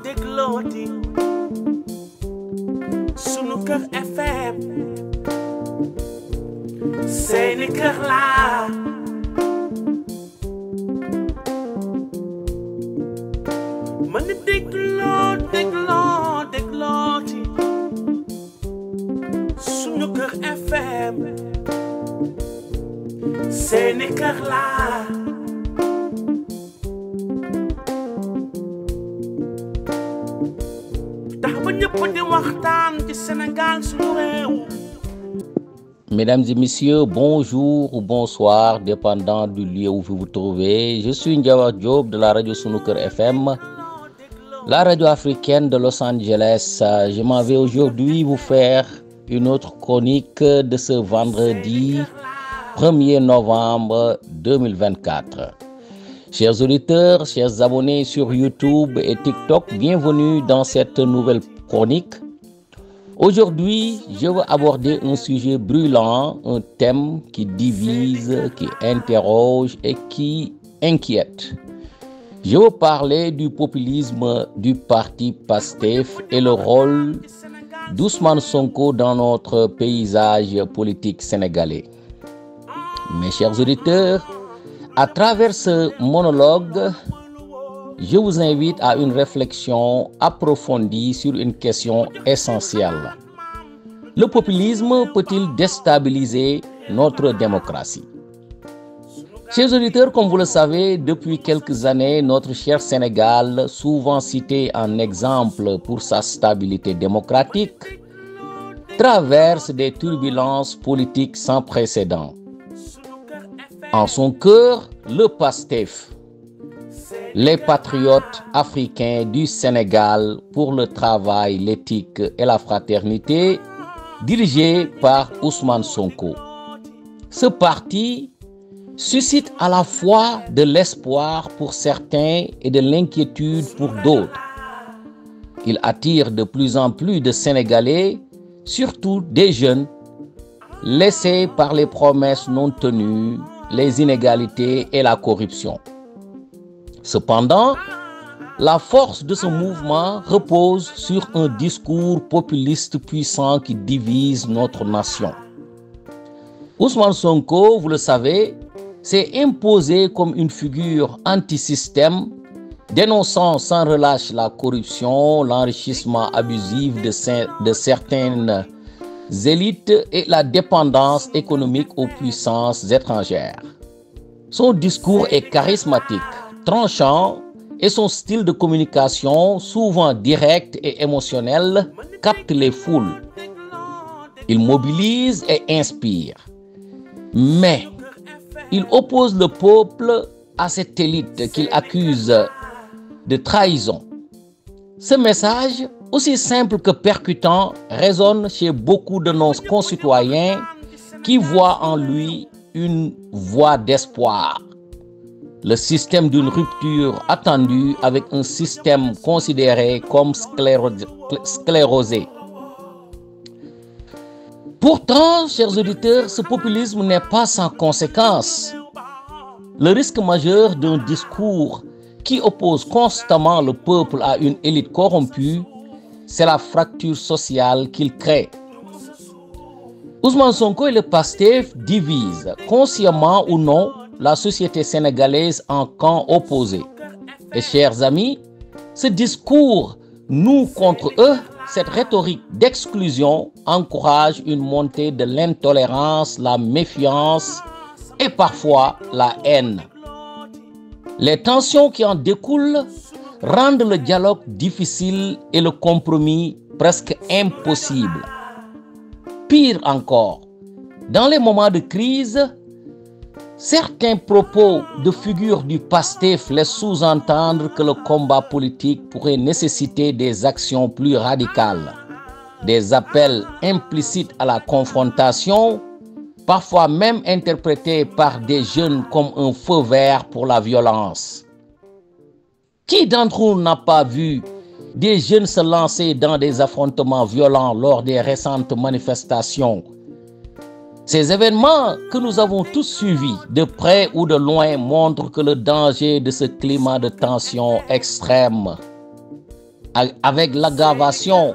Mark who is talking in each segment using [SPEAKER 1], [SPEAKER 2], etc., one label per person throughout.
[SPEAKER 1] déglooti sunu kër FM seeni kër laa man déglooti sunu kër FM seeni kër laa
[SPEAKER 2] Mesdames et messieurs, bonjour ou bonsoir, dépendant du lieu où vous vous trouvez. Je suis Ndiawar Diop de la radio Sunu Kër FM, la radio africaine de Los Angeles. Je m'en vais aujourd'hui vous faire une autre chronique de ce vendredi 1er novembre 2024. Chers auditeurs, chers abonnés sur YouTube et TikTok, bienvenue dans cette nouvelle chronique. Aujourd'hui, je veux aborder un sujet brûlant, un thème qui divise, qui interroge et qui inquiète. Je veux parler du populisme du parti PASTEF et le rôle d'Ousmane Sonko dans notre paysage politique sénégalais. Mes chers auditeurs, à travers ce monologue, je vous invite à une réflexion approfondie sur une question essentielle. Le populisme peut-il déstabiliser notre démocratie? Chers auditeurs, comme vous le savez, depuis quelques années, notre cher Sénégal, souvent cité en exemple pour sa stabilité démocratique, traverse des turbulences politiques sans précédent. En son cœur, le PASTEF, les patriotes africains du Sénégal pour le travail, l'éthique et la fraternité, dirigé par Ousmane Sonko. Ce parti suscite à la fois de l'espoir pour certains et de l'inquiétude pour d'autres. Il attire de plus en plus de Sénégalais, surtout des jeunes, laissés par les promesses non tenues, les inégalités et la corruption. Cependant, la force de ce mouvement repose sur un discours populiste puissant qui divise notre nation. Ousmane Sonko, vous le savez, s'est imposé comme une figure anti-système, dénonçant sans relâche la corruption, l'enrichissement abusif de certaines élites et la dépendance économique aux puissances étrangères. Son discours est charismatique, tranchant et son style de communication, souvent direct et émotionnel, capte les foules. Il mobilise et inspire. Mais il oppose le peuple à cette élite qu'il accuse de trahison. Ce message, aussi simple que percutant, résonne chez beaucoup de nos concitoyens qui voient en lui une voie d'espoir. Le système d'une rupture attendue avec un système considéré comme sclérosé. Pourtant, chers auditeurs, ce populisme n'est pas sans conséquences. Le risque majeur d'un discours qui oppose constamment le peuple à une élite corrompue, c'est la fracture sociale qu'il crée. Ousmane Sonko et le PASTEF divisent, consciemment ou non, la société sénégalaise en camps opposés. Et chers amis, ce discours, nous contre eux, cette rhétorique d'exclusion encourage une montée de l'intolérance, la méfiance et parfois la haine. Les tensions qui en découlent rendent le dialogue difficile et le compromis presque impossible. Pire encore, dans les moments de crise, certains propos de figures du PASTEF laissent sous-entendre que le combat politique pourrait nécessiter des actions plus radicales, des appels implicites à la confrontation, parfois même interprétés par des jeunes comme un feu vert pour la violence. Qui d'entre nous n'a pas vu des jeunes se lancer dans des affrontements violents lors des récentes manifestations Ces événements que nous avons tous suivis de près ou de loin montrent que le danger de ce climat de tension extrême, avec l'aggravation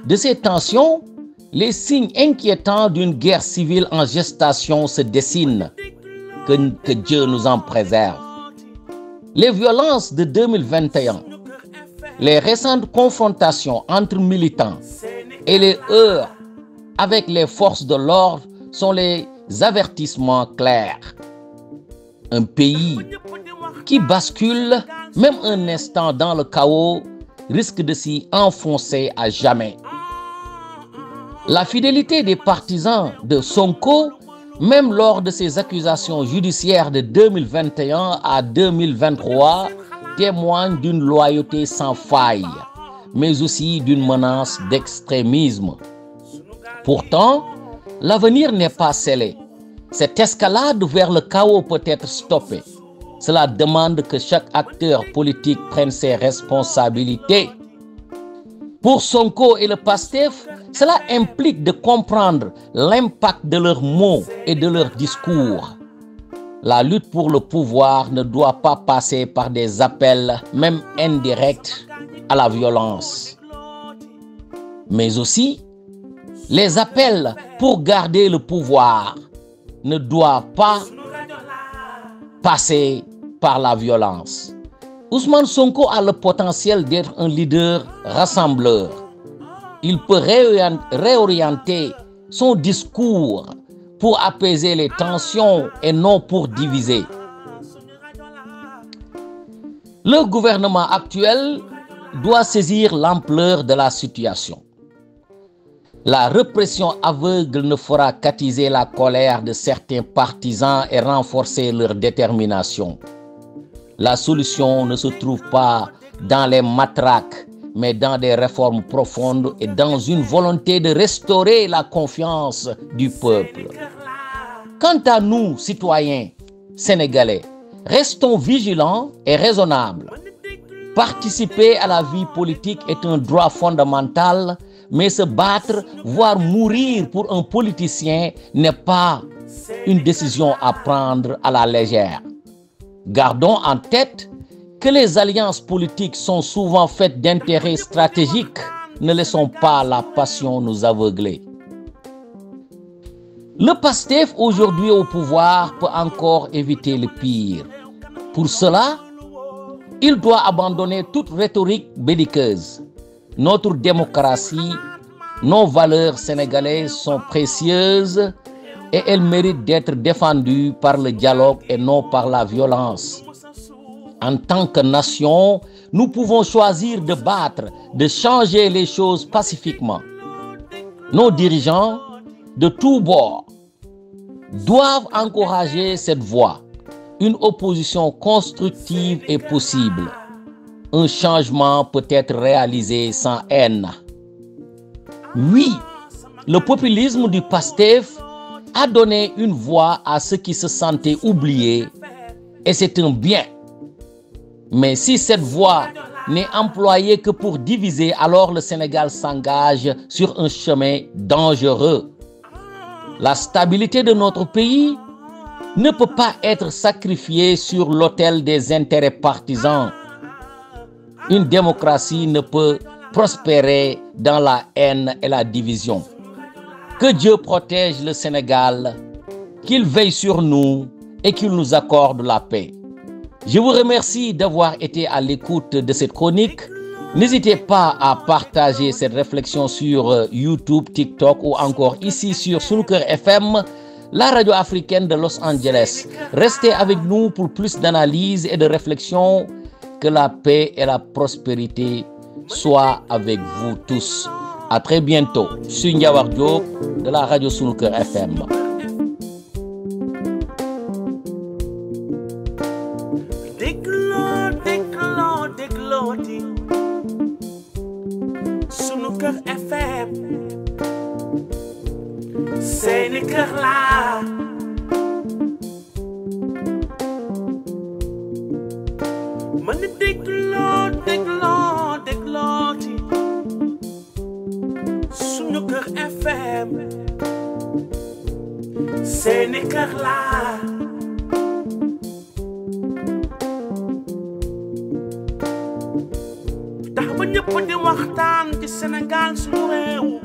[SPEAKER 2] de ces tensions, les signes inquiétants d'une guerre civile en gestation se dessinent. Que Dieu nous en préserve. Les violences de 2021, les récentes confrontations entre militants et les heurts avec les forces de l'ordre sont les avertissements clairs. Un pays qui bascule, même un instant dans le chaos, risque de s'y enfoncer à jamais. La fidélité des partisans de Sonko, même lors de ses accusations judiciaires de 2021 à 2023, témoigne d'une loyauté sans faille, mais aussi d'une menace d'extrémisme. Pourtant, l'avenir n'est pas scellé. Cette escalade vers le chaos peut être stoppée. Cela demande que chaque acteur politique prenne ses responsabilités. Pour Sonko et le PASTEF, cela implique de comprendre l'impact de leurs mots et de leurs discours. La lutte pour le pouvoir ne doit pas passer par des appels, même indirects, à la violence. Mais aussi, les appels pour garder le pouvoir ne doivent pas passer par la violence. Ousmane Sonko a le potentiel d'être un leader rassembleur. Il peut réorienter son discours pour apaiser les tensions et non pour diviser. Le gouvernement actuel doit saisir l'ampleur de la situation. La répression aveugle ne fera qu'attiser la colère de certains partisans et renforcer leur détermination. La solution ne se trouve pas dans les matraques, mais dans des réformes profondes et dans une volonté de restaurer la confiance du peuple. Quant à nous, citoyens sénégalais, restons vigilants et raisonnables. Participer à la vie politique est un droit fondamental, mais se battre, voire mourir pour un politicien n'est pas une décision à prendre à la légère. Gardons en tête que les alliances politiques sont souvent faites d'intérêts stratégiques. Ne laissons pas la passion nous aveugler. Le PASTEF, aujourd'hui au pouvoir, peut encore éviter le pire. Pour cela, il doit abandonner toute rhétorique belliqueuse. Notre démocratie, nos valeurs sénégalaises sont précieuses et elles méritent d'être défendues par le dialogue et non par la violence. En tant que nation, nous pouvons choisir de battre, de changer les choses pacifiquement. Nos dirigeants, de tous bords, doivent encourager cette voie. Une opposition constructive est possible. Un changement peut être réalisé sans haine. Oui, le populisme du PASTEF a donné une voix à ceux qui se sentaient oubliés et c'est un bien. Mais si cette voix n'est employée que pour diviser, alors le Sénégal s'engage sur un chemin dangereux. La stabilité de notre pays ne peut pas être sacrifiée sur l'autel des intérêts partisans. Une démocratie ne peut prospérer dans la haine et la division. Que Dieu protège le Sénégal, qu'il veille sur nous et qu'il nous accorde la paix. Je vous remercie d'avoir été à l'écoute de cette chronique. N'hésitez pas à partager cette réflexion sur YouTube, TikTok ou encore ici sur Sunuker FM, la radio africaine de Los Angeles. Restez avec nous pour plus d'analyses et de réflexions. Que la paix et la prospérité soient avec vous tous. À très bientôt. Je suis Ndiawar Diop de la radio Sunuker FM.
[SPEAKER 1] déglooti Sunuker FM seeni kër laa mën déglooti Sunuker FM seeni kër laa tax ba ñëpp di waxtaan ci Sénégal suñu réew